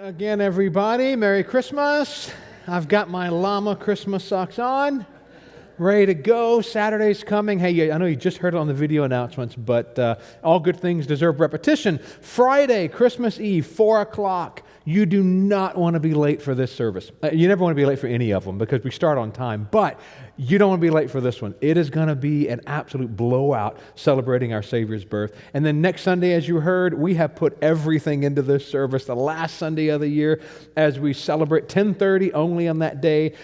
Again, everybody, Merry Christmas. I've got my llama Christmas socks on, ready to go. Saturday's coming. Hey, I know you just heard it on the video announcements, but all good things deserve repetition. Friday, Christmas Eve, 4 o'clock. You do not want to be late for this service. You never want to be late for any of them because we start on time, but you don't want to be late for this one. It is going to be an absolute blowout celebrating our Savior's birth. And then next Sunday, as you heard, we have put everything into this service, the last Sunday of the year, as we celebrate 10:30 only on that day.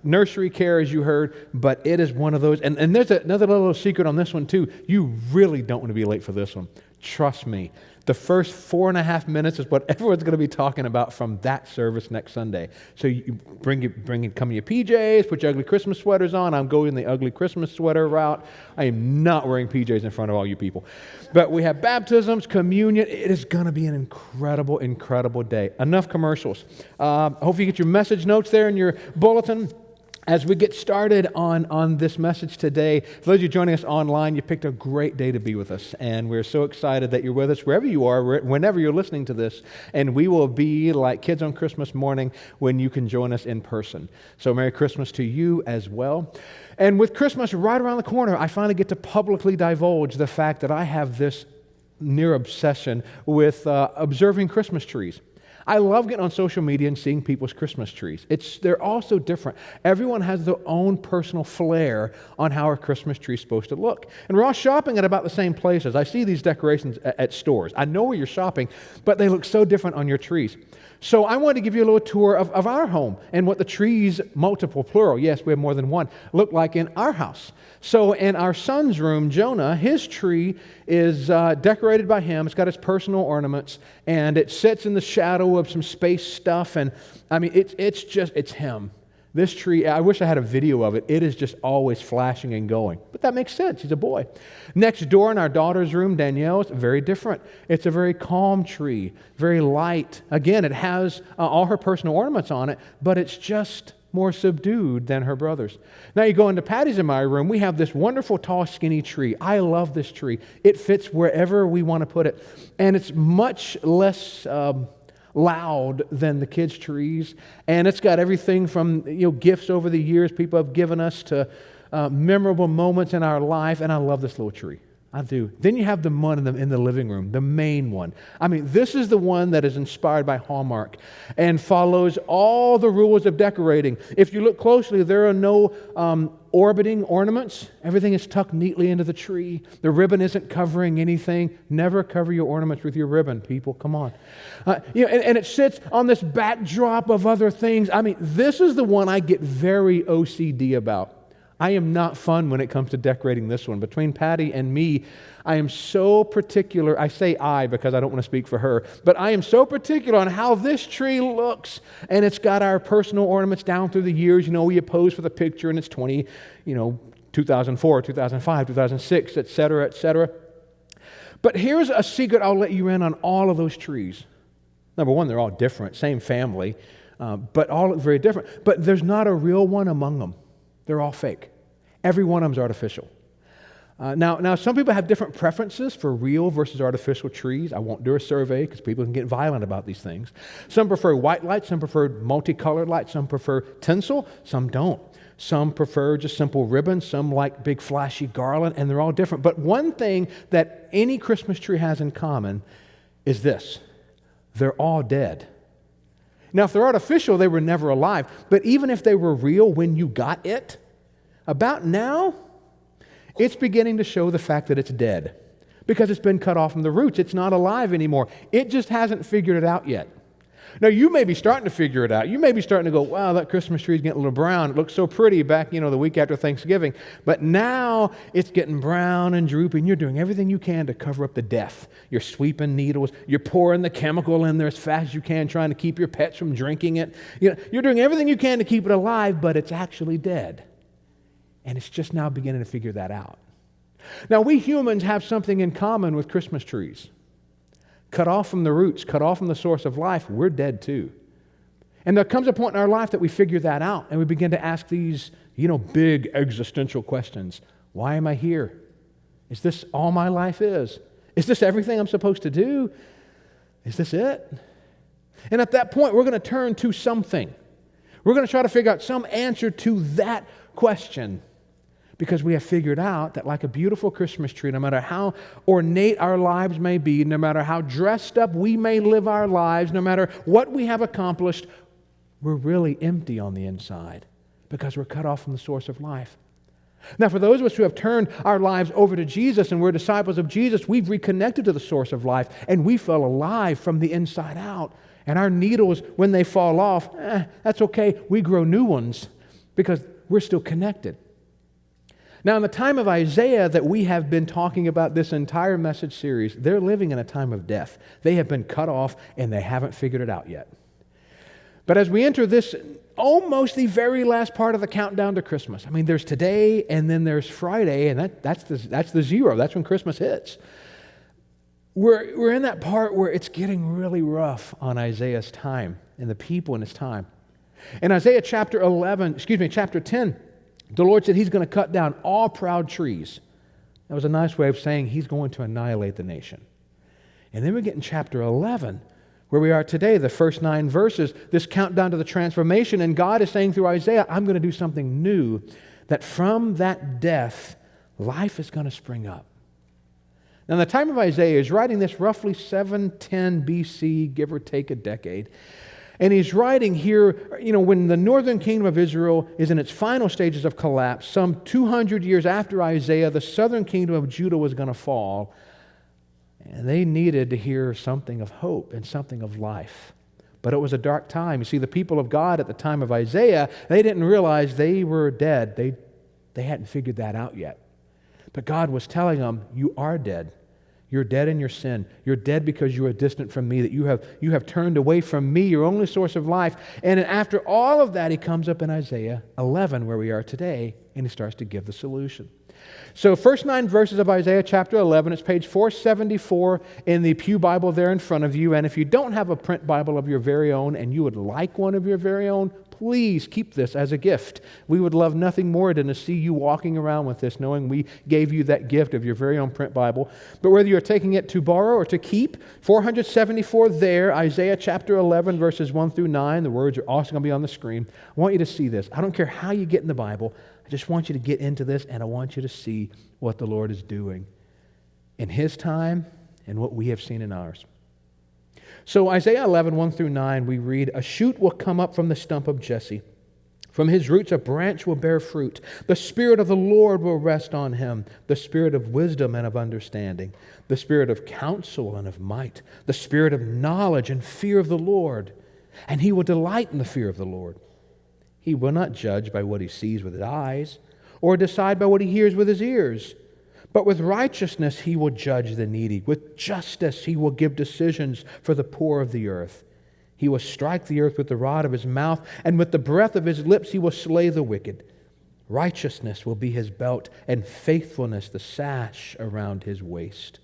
Nursery care, as you heard, but it is one of those. And there's another little secret on this one, too. You really don't want to be late for this one. Trust me. The first 4.5 minutes is what everyone's going to be talking about from that service next Sunday. So you come in your PJs, put your ugly Christmas sweaters on. I'm going the ugly Christmas sweater route. I am not wearing PJs in front of all you people. But we have baptisms, communion. It is going to be an incredible, incredible day. Enough commercials. Hopefully you get your message notes there in your bulletin. As we get started on this message today, for those of you joining us online, you picked a great day to be with us, and we're so excited that you're with us wherever you are, whenever you're listening to this, and we will be like kids on Christmas morning when you can join us in person. So Merry Christmas to you as well. And with Christmas right around the corner, I finally get to publicly divulge the fact that I have this near obsession with observing Christmas trees. I love getting on social media and seeing people's Christmas trees. They're all so different. Everyone has their own personal flair on how a Christmas tree is supposed to look. And we're all shopping at about the same places. I see these decorations at stores. I know where you're shopping, but they look so different on your trees. So I wanted to give you a little tour of our home and what the trees, multiple, plural, yes, we have more than one, look like in our house. So in our son's room, Jonah, his tree is decorated by him. It's got his personal ornaments, and it sits in the shadow of some space stuff. And I mean, it's him. This tree, I wish I had a video of it. It is just always flashing and going. But that makes sense. He's a boy. Next door in our daughter's room, Danielle, it's very different. It's a very calm tree, very light. Again, it has all her personal ornaments on it, but it's just more subdued than her brother's. Now you go into Patty's in my room, we have this wonderful, tall, skinny tree. I love this tree. It fits wherever we want to put it. And it's much less loud than the kids' trees, and it's got everything from gifts over the years people have given us to memorable moments in our life, and I love this little tree. I do. Then you have the one in the living room, the main one. I mean, this is the one that is inspired by Hallmark and follows all the rules of decorating. If you look closely, there are no orbiting ornaments. Everything is tucked neatly into the tree. The ribbon isn't covering anything. Never cover your ornaments with your ribbon, people. Come on. And it sits on this backdrop of other things. I mean, this is the one I get very OCD about. I am not fun when it comes to decorating this one. Between Patty and me, I am so particular. I say I because I don't want to speak for her, but I am so particular on how this tree looks. And it's got our personal ornaments down through the years. We pose for the picture, and it's 2004, 2005, 2006, et cetera, et cetera. But here's a secret I'll let you in on all of those trees. Number one, they're all different, same family, but all look very different. But there's not a real one among them. They're all fake. Every one of them is artificial. Now, some people have different preferences for real versus artificial trees. I won't do a survey because people can get violent about these things. Some prefer white light, some prefer multicolored light, some prefer tinsel, some don't. Some prefer just simple ribbons, some like big flashy garland, and they're all different. But one thing that any Christmas tree has in common is this: they're all dead. Now, if they're artificial, they were never alive. But even if they were real when you got it, about now, it's beginning to show the fact that it's dead because it's been cut off from the roots. It's not alive anymore. It just hasn't figured it out yet. Now, you may be starting to figure it out. You may be starting to go, wow, that Christmas tree is getting a little brown. It looked so pretty back, the week after Thanksgiving. But now it's getting brown and droopy, and you're doing everything you can to cover up the death. You're sweeping needles. You're pouring the chemical in there as fast as you can, trying to keep your pets from drinking it. You're doing everything you can to keep it alive, but it's actually dead. And it's just now beginning to figure that out. Now, we humans have something in common with Christmas trees. Cut off from the roots, cut off from the source of life, we're dead too. And there comes a point in our life that we figure that out and we begin to ask these, big existential questions. Why am I here? Is this all my life is? Is this everything I'm supposed to do? Is this it? And at that point, we're going to turn to something. We're going to try to figure out some answer to that question, because we have figured out that like a beautiful Christmas tree, no matter how ornate our lives may be, no matter how dressed up we may live our lives, no matter what we have accomplished, we're really empty on the inside because we're cut off from the source of life. Now, for those of us who have turned our lives over to Jesus and we're disciples of Jesus, we've reconnected to the source of life and we feel alive from the inside out. And our needles, when they fall off, that's okay. We grow new ones because we're still connected. Now, in the time of Isaiah that we have been talking about this entire message series, they're living in a time of death. They have been cut off and they haven't figured it out yet. But as we enter this almost the very last part of the countdown to Christmas, I mean, there's today and then there's Friday, and that's the zero. That's when Christmas hits. We're in that part where it's getting really rough on Isaiah's time and the people in his time. In Isaiah chapter 10, the Lord said He's going to cut down all proud trees. That was a nice way of saying He's going to annihilate the nation. And then we get in chapter 11, where we are today, the first 9 verses, this countdown to the transformation, and God is saying through Isaiah, I'm going to do something new, that from that death, life is going to spring up. Now, in the time of Isaiah, he's writing this roughly 710 BC, give or take a decade. And he's writing here, when the northern kingdom of Israel is in its final stages of collapse, some 200 years after Isaiah, the southern kingdom of Judah was going to fall. And they needed to hear something of hope and something of life. But it was a dark time. You see, the people of God at the time of Isaiah, they didn't realize they were dead. They hadn't figured that out yet. But God was telling them, you are dead. You're dead in your sin. You're dead because you are distant from me, that you have turned away from me, your only source of life. And after all of that, he comes up in Isaiah 11, where we are today, and he starts to give the solution. So first 9 verses of Isaiah chapter 11, it's page 474 in the Pew Bible there in front of you. And if you don't have a print Bible of your very own and you would like one of your very own, please keep this as a gift. We would love nothing more than to see you walking around with this, knowing we gave you that gift of your very own print Bible. But whether you're taking it to borrow or to keep, 474 there, Isaiah chapter 11, verses 1 through 9. The words are also going to be on the screen. I want you to see this. I don't care how you get in the Bible. I just want you to get into this, and I want you to see what the Lord is doing in His time and what we have seen in ours. So Isaiah 11, 1 through 9, we read, "A shoot will come up from the stump of Jesse. From his roots a branch will bear fruit. The Spirit of the Lord will rest on him, the Spirit of wisdom and of understanding, the Spirit of counsel and of might, the Spirit of knowledge and fear of the Lord. And he will delight in the fear of the Lord. He will not judge by what he sees with his eyes, or decide by what he hears with his ears. But with righteousness he will judge the needy. With justice he will give decisions for the poor of the earth. He will strike the earth with the rod of his mouth, and with the breath of his lips he will slay the wicked. Righteousness will be his belt, and faithfulness the sash around his waist.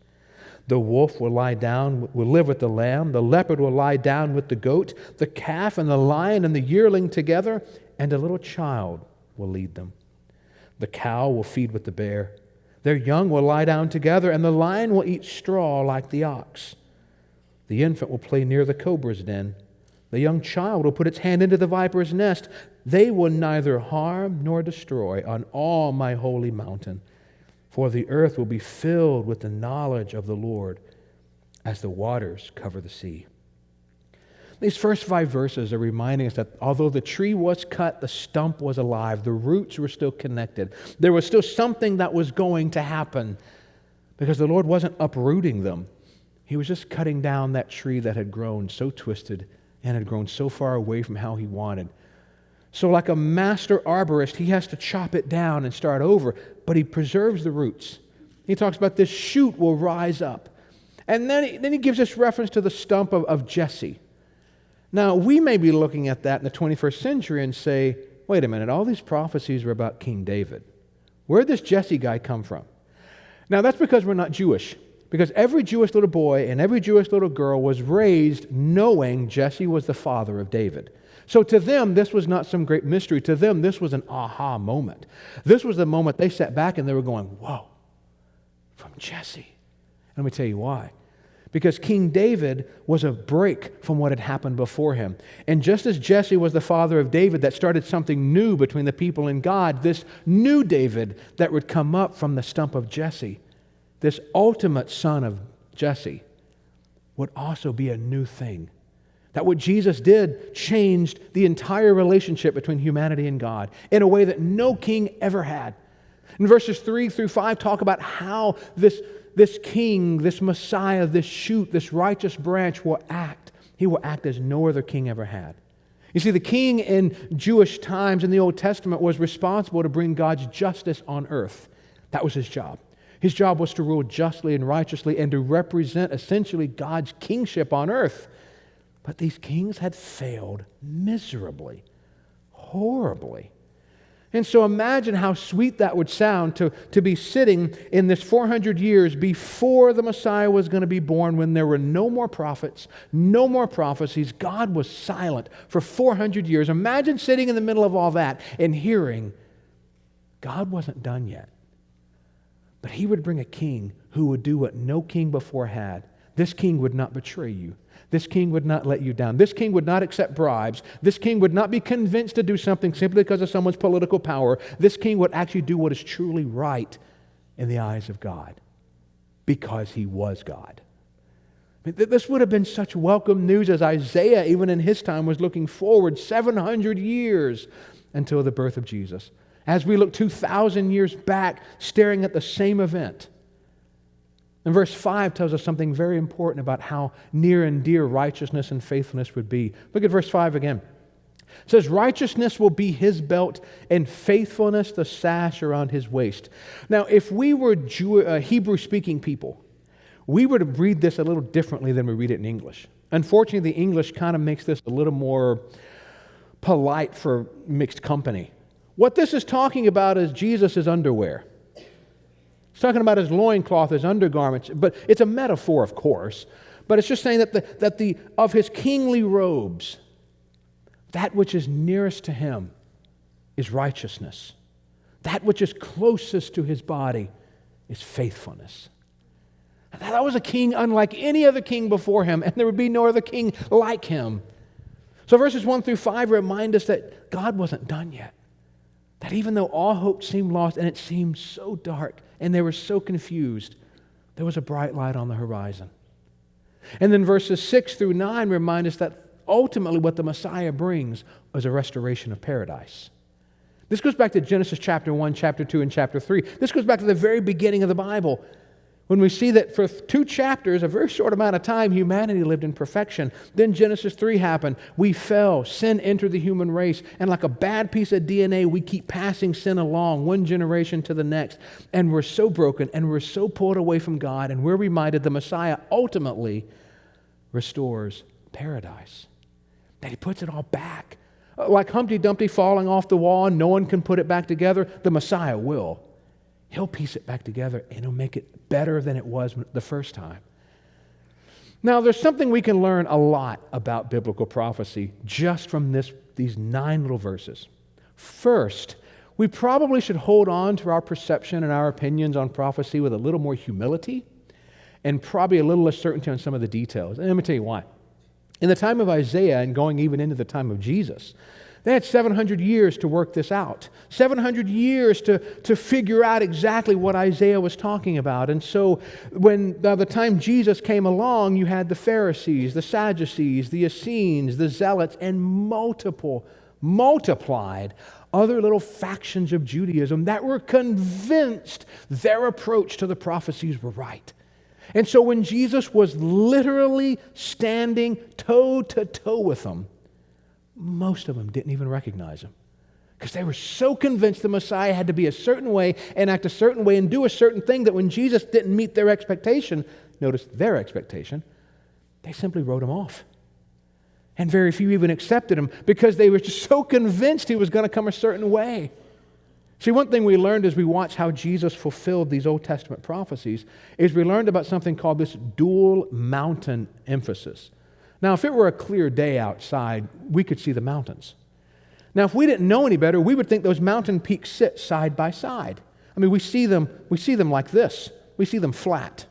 The wolf will live with the lamb. The leopard will lie down with the goat. The calf and the lion and the yearling together, and a little child will lead them. The cow will feed with the bear. Their young will lie down together, and the lion will eat straw like the ox. The infant will play near the cobra's den. The young child will put its hand into the viper's nest. They will neither harm nor destroy on all my holy mountain. For the earth will be filled with the knowledge of the Lord as the waters cover the sea." These first 5 verses are reminding us that although the tree was cut, the stump was alive. The roots were still connected. There was still something that was going to happen because the Lord wasn't uprooting them. He was just cutting down that tree that had grown so twisted and had grown so far away from how he wanted. So like a master arborist, he has to chop it down and start over, but he preserves the roots. He talks about this shoot will rise up. And then he gives us reference to the stump of Jesse. Now, we may be looking at that in the 21st century and say, wait a minute, all these prophecies were about King David. Where did this Jesse guy come from? Now, that's because we're not Jewish. Because every Jewish little boy and every Jewish little girl was raised knowing Jesse was the father of David. So to them, this was not some great mystery. To them, this was an aha moment. This was the moment they sat back and they were going, whoa, from Jesse. And let me tell you why. because King David was a break from what had happened before him. And just as Jesse was the father of David that started something new between the people and God, this new David that would come up from the stump of Jesse, this ultimate son of Jesse, would also be a new thing. That what Jesus did changed the entire relationship between humanity and God in a way that no king ever had. And verses 3 through 5 talk about how this king, this Messiah, this shoot, this righteous branch will act. He will act as no other king ever had. You see, the king in Jewish times in the Old Testament was responsible to bring God's justice on earth. That was his job. His job was to rule justly and righteously and to represent essentially God's kingship on earth. But these kings had failed miserably, horribly. And so imagine how sweet that would sound to be sitting in this 400 years before the Messiah was going to be born, when there were no more prophets, no more prophecies. God was silent for 400 years. Imagine sitting in the middle of all that and hearing God wasn't done yet. But he would bring a king who would do what no king before had. This king would not betray you. This king would not let you down. This king would not accept bribes. This king would not be convinced to do something simply because of someone's political power. This king would actually do what is truly right in the eyes of God, because he was God. This would have been such welcome news as Isaiah, even in his time, was looking forward 700 years until the birth of Jesus. As we look 2,000 years back, staring at the same event. And verse 5 tells us something very important about how near and dear righteousness and faithfulness would be. Look at verse 5 again. It says, righteousness will be his belt, and faithfulness the sash around his waist. Now, if we were Hebrew-speaking people, we would read this a little differently than we read it in English. Unfortunately, the English kind of makes this a little more polite for mixed company. What this is talking about is Jesus' underwear. It's talking about his loincloth, his undergarments, but it's a metaphor, of course. But it's just saying that of his kingly robes, that which is nearest to him is righteousness. That which is closest to his body is faithfulness. That was a king unlike any other king before him, and there would be no other king like him. So verses 1 through 5 remind us that God wasn't done yet. That even though all hope seemed lost and it seemed so dark and they were so confused, there was a bright light on the horizon. And then verses 6 through 9 remind us that ultimately what the Messiah brings is a restoration of paradise. This goes back to Genesis chapter 1, chapter 2, and chapter 3. This goes back to the very beginning of the Bible, when we see that for 2 chapters, a very short amount of time, humanity lived in perfection. Then Genesis 3 happened. We fell. Sin entered the human race. And like a bad piece of DNA, we keep passing sin along, one generation to the next. And we're so broken, and we're so pulled away from God. And we're reminded the Messiah ultimately restores paradise. That he puts it all back. Like Humpty Dumpty falling off the wall and no one can put it back together, the Messiah will. He'll piece it back together and he'll make it better than it was the first time. Now, there's something we can learn a lot about biblical prophecy just from these 9 little verses. First, we probably should hold on to our perception and our opinions on prophecy with a little more humility and probably a little less certainty on some of the details. And let me tell you why. In the time of Isaiah and going even into the time of Jesus, they had 700 years to work this out. 700 years to figure out exactly what Isaiah was talking about. And so when by the time Jesus came along, you had the Pharisees, the Sadducees, the Essenes, the Zealots, and multiplied other little factions of Judaism that were convinced their approach to the prophecies were right. And so when Jesus was literally standing toe to toe with them, most of them didn't even recognize him because they were so convinced the Messiah had to be a certain way and act a certain way and do a certain thing that when Jesus didn't meet their expectation, notice their expectation, they simply wrote him off. And very few even accepted him because they were just so convinced he was going to come a certain way. See, one thing we learned as we watched how Jesus fulfilled these Old Testament prophecies is we learned about something called this dual mountain emphasis. Now, if it were a clear day outside, we could see the mountains. Now, if we didn't know any better, we would think those mountain peaks sit side by side. I mean, we see them like this. We see them flat.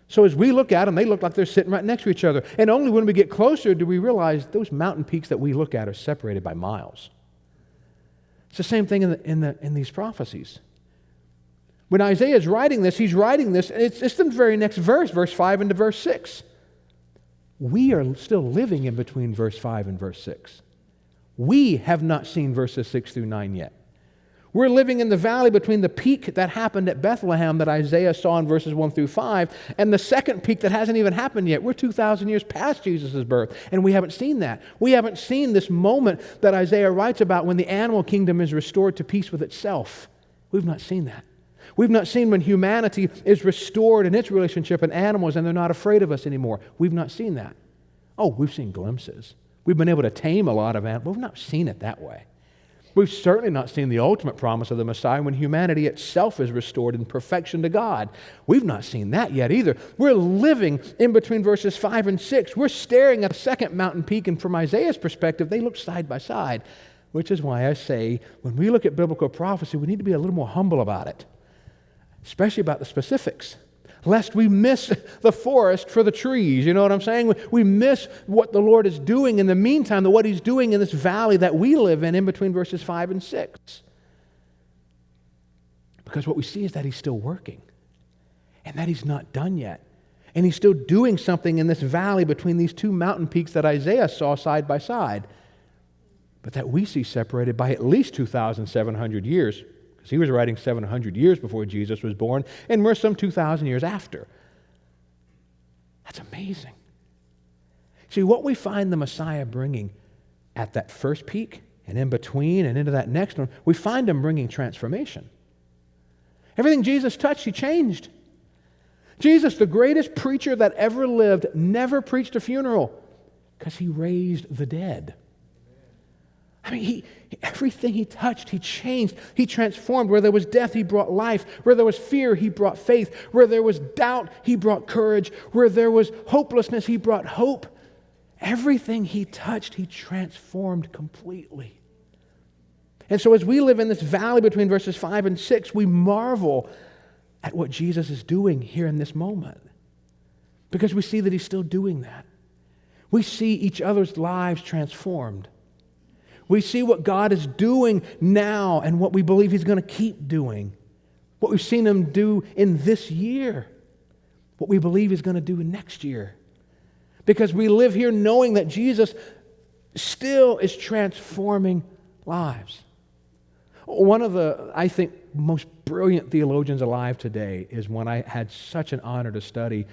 So as we look at them, they look like they're sitting right next to each other. And only when we get closer do we realize those mountain peaks that we look at are separated by miles. It's the same thing in these prophecies. When Isaiah is writing this, he's writing this, and it's the very next verse, verse 5 into verse 6. We are still living in between verse 5 and verse 6. We have not seen verses 6 through 9 yet. We're living in the valley between the peak that happened at Bethlehem that Isaiah saw in verses 1 through 5 and the second peak that hasn't even happened yet. We're 2,000 years past Jesus' birth, and we haven't seen that. We haven't seen this moment that Isaiah writes about when the animal kingdom is restored to peace with itself. We've not seen that. We've not seen when humanity is restored in its relationship with animals and they're not afraid of us anymore. We've not seen that. Oh, we've seen glimpses. We've been able to tame a lot of animals, but we've not seen it that way. We've certainly not seen the ultimate promise of the Messiah when humanity itself is restored in perfection to God. We've not seen that yet either. We're living in between verses 5 and 6. We're staring at a second mountain peak, and from Isaiah's perspective, they look side by side, which is why I say when we look at biblical prophecy, we need to be a little more humble about it, especially about the specifics, lest we miss the forest for the trees. You know what I'm saying? We miss what the Lord is doing in the meantime, what He's doing in this valley that we live in between verses 5 and 6. Because what we see is that He's still working and that He's not done yet. And He's still doing something in this valley between these two mountain peaks that Isaiah saw side by side, but that we see separated by at least 2,700 years. He was writing 700 years before Jesus was born, and we're some 2,000 years after. That's amazing. See, what we find the Messiah bringing at that first peak and in between and into that next one, we find Him bringing transformation. Everything Jesus touched, He changed. Jesus, the greatest preacher that ever lived, never preached a funeral because He raised the dead. I mean, everything He touched, He changed. He transformed. Where there was death, He brought life. Where there was fear, He brought faith. Where there was doubt, He brought courage. Where there was hopelessness, He brought hope. Everything He touched, He transformed completely. And so as we live in this valley between verses 5 and 6, we marvel at what Jesus is doing here in this moment, because we see that He's still doing that. We see each other's lives transformed. We see what God is doing now and what we believe He's going to keep doing. What we've seen Him do in this year. What we believe He's going to do next year. Because we live here knowing that Jesus still is transforming lives. One of the, I think, most brilliant theologians alive today is one I had such an honor to study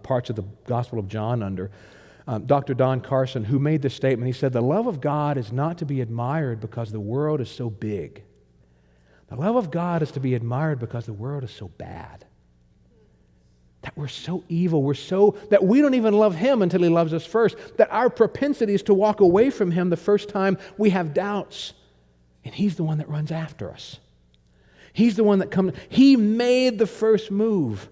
parts of the Gospel of John under. Dr. Don Carson, who made this statement. He said, the love of God is not to be admired because the world is so big. The love of God is to be admired because the world is so bad. That we're so evil, that we don't even love Him until He loves us first. That our propensity is to walk away from Him the first time we have doubts. And He's the one that runs after us. He's the one that comes. He made the first move.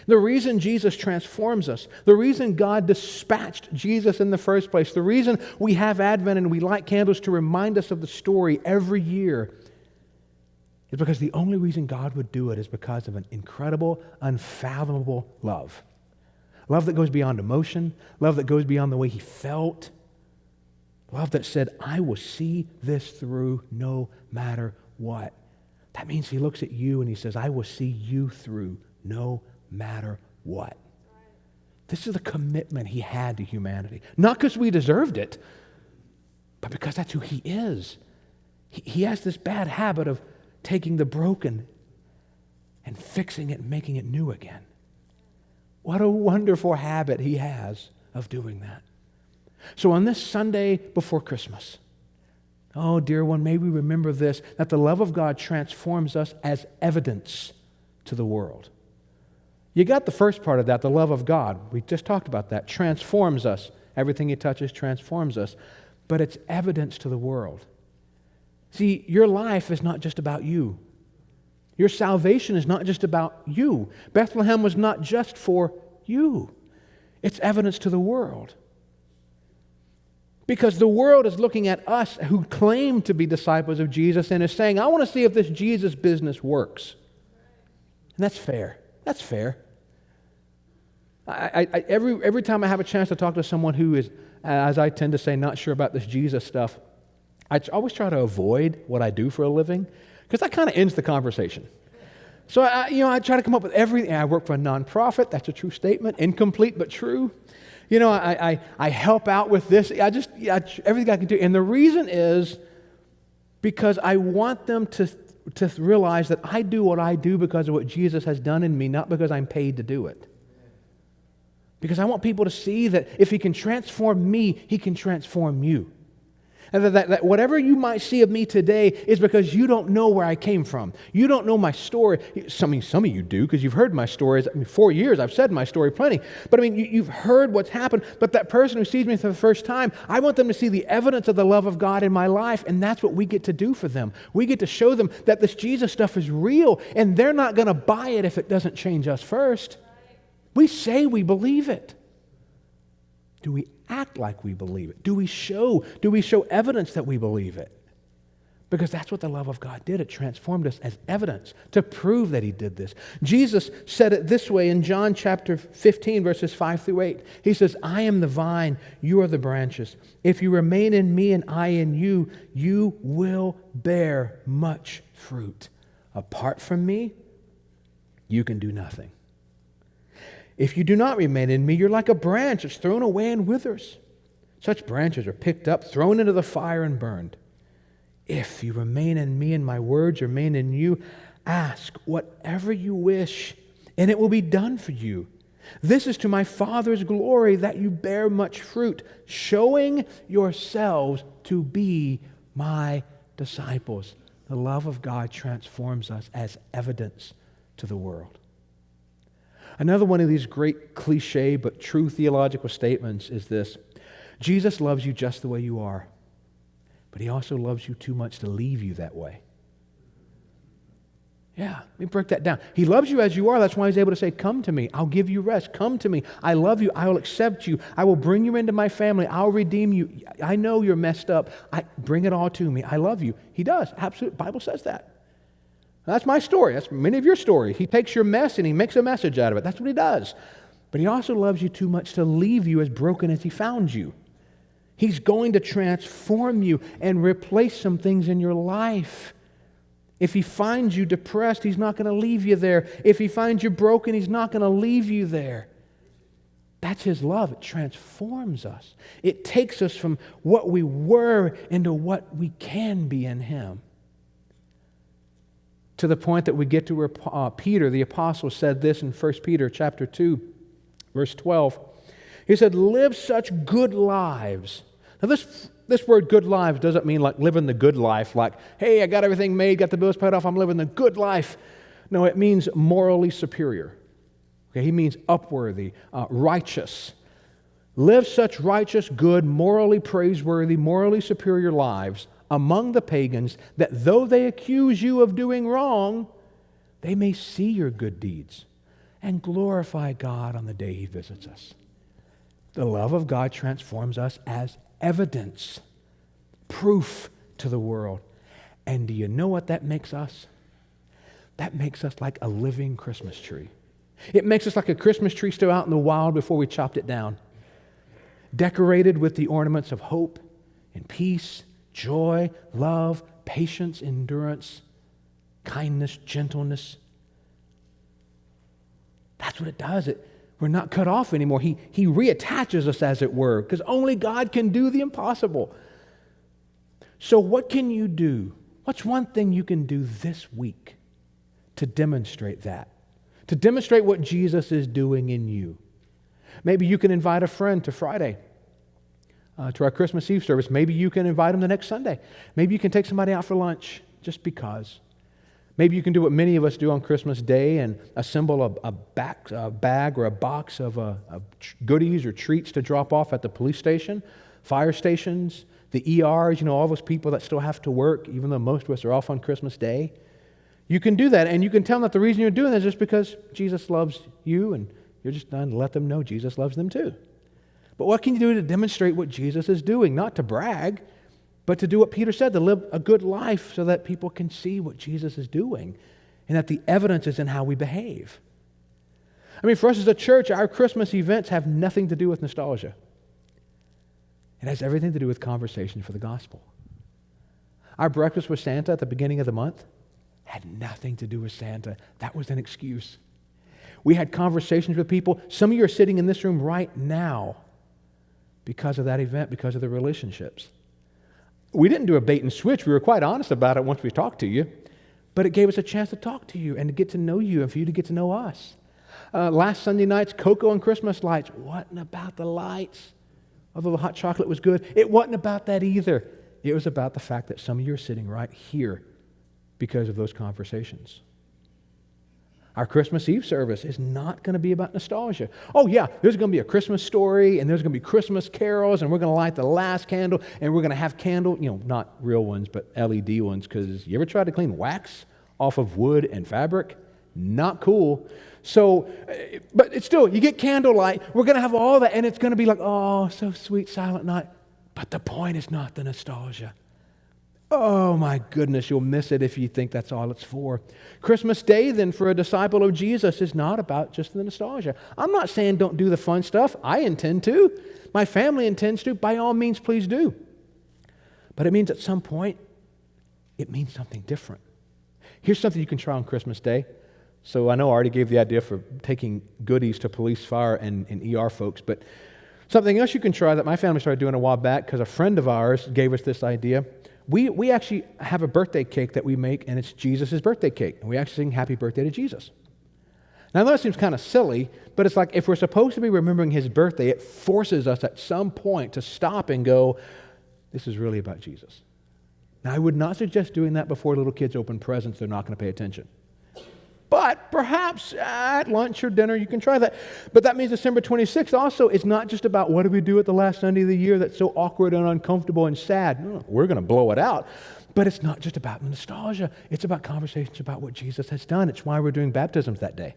The reason Jesus transforms us, the reason God dispatched Jesus in the first place, the reason we have Advent and we light candles to remind us of the story every year is because the only reason God would do it is because of an incredible, unfathomable love. Love that goes beyond emotion, love that goes beyond the way He felt, love that said, I will see this through no matter what. That means He looks at you and He says, I will see you through no matter what. This is the commitment He had to humanity. Not because we deserved it, but because that's who He is. He has this bad habit of taking the broken and fixing it and making it new again. What a wonderful habit He has of doing that. So on this Sunday before Christmas, oh dear one, may we remember this, that the love of God transforms us as evidence to the world. You got the first part of that, the love of God. We just talked about that. Transforms us. Everything He touches transforms us. But it's evidence to the world. See, your life is not just about you. Your salvation is not just about you. Bethlehem was not just for you. It's evidence to the world. Because the world is looking at us who claim to be disciples of Jesus and is saying, I want to see if this Jesus business works. And that's fair. That's fair. Every time I have a chance to talk to someone who is, as I tend to say, not sure about this Jesus stuff, I always try to avoid what I do for a living because that kind of ends the conversation. So I try to come up with everything. I work for a nonprofit. That's a true statement, incomplete but true. I help out with this. Everything I can do, and the reason is because I want them to realize that I do what I do because of what Jesus has done in me, not because I'm paid to do it. Because I want people to see that if He can transform me, He can transform you. And that whatever you might see of me today is because you don't know where I came from. You don't know my story. Some of you do because you've heard my stories. 4 years I've said my story plenty. But you've heard what's happened. But that person who sees me for the first time, I want them to see the evidence of the love of God in my life. And that's what we get to do for them. We get to show them that this Jesus stuff is real. And they're not going to buy it if it doesn't change us first. We say we believe it. Do we act like we believe it? Do we show evidence that we believe it? Because that's what the love of God did. It transformed us as evidence to prove that He did this. Jesus said it this way in John chapter 15, verses 5 through 8. He says, I am the vine, you are the branches. If you remain in me and I in you, you will bear much fruit. Apart from me, you can do nothing. If you do not remain in me, you're like a branch that's thrown away and withers. Such branches are picked up, thrown into the fire, and burned. If you remain in me and my words remain in you, ask whatever you wish, and it will be done for you. This is to my Father's glory that you bear much fruit, showing yourselves to be my disciples. The love of God transforms us as evidence to the world. Another one of these great cliche but true theological statements is this: Jesus loves you just the way you are, but He also loves you too much to leave you that way. Yeah, let me break that down. He loves you as you are. That's why He's able to say, come to me. I'll give you rest. Come to me. I love you. I will accept you. I will bring you into my family. I'll redeem you. I know you're messed up. Bring it all to me. I love you. He does. Absolutely. The Bible says that. That's my story. That's many of your stories. He takes your mess and He makes a message out of it. That's what He does. But He also loves you too much to leave you as broken as He found you. He's going to transform you and replace some things in your life. If He finds you depressed, He's not going to leave you there. If He finds you broken, He's not going to leave you there. That's His love. It transforms us. It takes us from what we were into what we can be in Him. To the point that we get to where Peter, the apostle, said this in 1 Peter chapter 2, verse 12. He said, live such good lives. Now this word good lives doesn't mean like living the good life, like, hey, I got everything made, got the bills paid off, I'm living the good life. No, it means morally superior. Okay, he means upworthy, righteous. Live such righteous, good, morally praiseworthy, morally superior lives among the pagans, that though they accuse you of doing wrong, they may see your good deeds and glorify God on the day He visits us. The love of God transforms us as evidence, proof to the world. And do you know what that makes us? That makes us like a living Christmas tree. It makes us like a Christmas tree still out in the wild before we chopped it down, decorated with the ornaments of hope and peace, joy, love, patience, endurance, kindness, gentleness. That's what it does. We're not cut off anymore. He reattaches us, as it were, because only God can do the impossible. So what can you do? What's one thing you can do this week to demonstrate that? To demonstrate what Jesus is doing in you? Maybe you can invite a friend to Friday, to our Christmas Eve service. Maybe you can invite them the next Sunday. Maybe you can take somebody out for lunch just because. Maybe you can do what many of us do on Christmas Day and assemble a bag or a box of goodies or treats to drop off at the police station, fire stations, the ERs, all those people that still have to work, even though most of us are off on Christmas Day. You can do that, and you can tell them that the reason you're doing that is just because Jesus loves you, and you're just trying to let them know Jesus loves them too. But what can you do to demonstrate what Jesus is doing? Not to brag, but to do what Peter said, to live a good life so that people can see what Jesus is doing and that the evidence is in how we behave. I mean, for us as a church, our Christmas events have nothing to do with nostalgia. It has everything to do with conversation for the gospel. Our breakfast with Santa at the beginning of the month had nothing to do with Santa. That was an excuse. We had conversations with people. Some of you are sitting in this room right now because of that event, because of the relationships. We didn't do a bait and switch. We were quite honest about it once we talked to you. But it gave us a chance to talk to you and to get to know you and for you to get to know us. Last Sunday night's cocoa and Christmas lights wasn't about the lights. Although the hot chocolate was good, it wasn't about that either. It was about the fact that some of you are sitting right here because of those conversations. Our Christmas Eve service is not going to be about nostalgia. Oh yeah, there's going to be a Christmas story, and there's going to be Christmas carols, and we're going to light the last candle, and we're going to have not real ones, but LED ones, because you ever tried to clean wax off of wood and fabric? Not cool. So, but it's still, you get candlelight, we're going to have all that, and it's going to be like, oh, so sweet, silent night. But the point is not the nostalgia. Oh my goodness, you'll miss it if you think that's all it's for. Christmas Day, then, for a disciple of Jesus is not about just the nostalgia. I'm not saying don't do the fun stuff. I intend to. My family intends to. By all means, please do. But it means at some point, it means something different. Here's something you can try on Christmas Day. So I know I already gave the idea for taking goodies to police, fire, and ER folks, but something else you can try that my family started doing a while back because a friend of ours gave us this idea. We actually have a birthday cake that we make, and it's Jesus' birthday cake. And we actually sing Happy Birthday to Jesus. Now, I know that seems kind of silly, but it's like if we're supposed to be remembering his birthday, it forces us at some point to stop and go, this is really about Jesus. Now, I would not suggest doing that before little kids open presents. They're not going to pay attention. But perhaps at lunch or dinner you can try that. But that means December 26th also is not just about what do we do at the last Sunday of the year that's so awkward and uncomfortable and sad. No, we're going to blow it out. But it's not just about nostalgia. It's about conversations about what Jesus has done. It's why we're doing baptisms that day.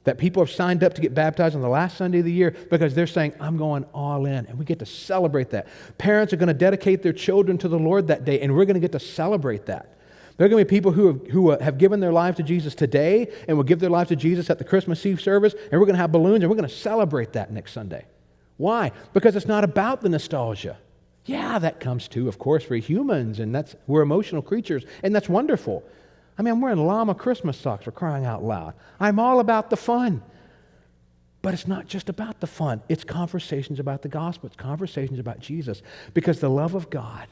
That people have signed up to get baptized on the last Sunday of the year because they're saying, I'm going all in. And we get to celebrate that. Parents are going to dedicate their children to the Lord that day, and we're going to get to celebrate that. There are going to be people who have given their lives to Jesus today and will give their lives to Jesus at the Christmas Eve service, and we're going to have balloons, and we're going to celebrate that next Sunday. Why? Because it's not about the nostalgia. Yeah, that comes too, of course, for humans, and we're emotional creatures, and that's wonderful. I mean, I'm wearing llama Christmas socks for crying out loud. I'm all about the fun. But it's not just about the fun. It's conversations about the gospel. It's conversations about Jesus, because the love of God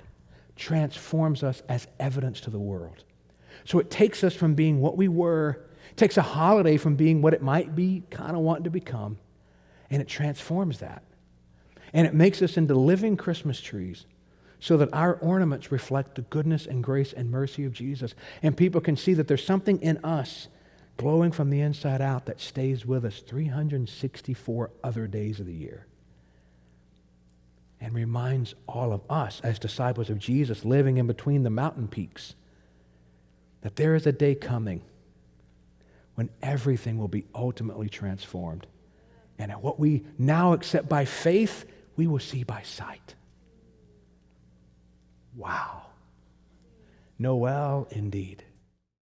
transforms us as evidence to the world. So it takes us from being what we were, takes a holiday from being what it might be kind of wanting to become, and it transforms that. And it makes us into living Christmas trees so that our ornaments reflect the goodness and grace and mercy of Jesus. And people can see that there's something in us glowing from the inside out that stays with us 364 other days of the year. And reminds all of us as disciples of Jesus living in between the mountain peaks that there is a day coming when everything will be ultimately transformed. And what we now accept by faith, we will see by sight. Wow. Noel indeed.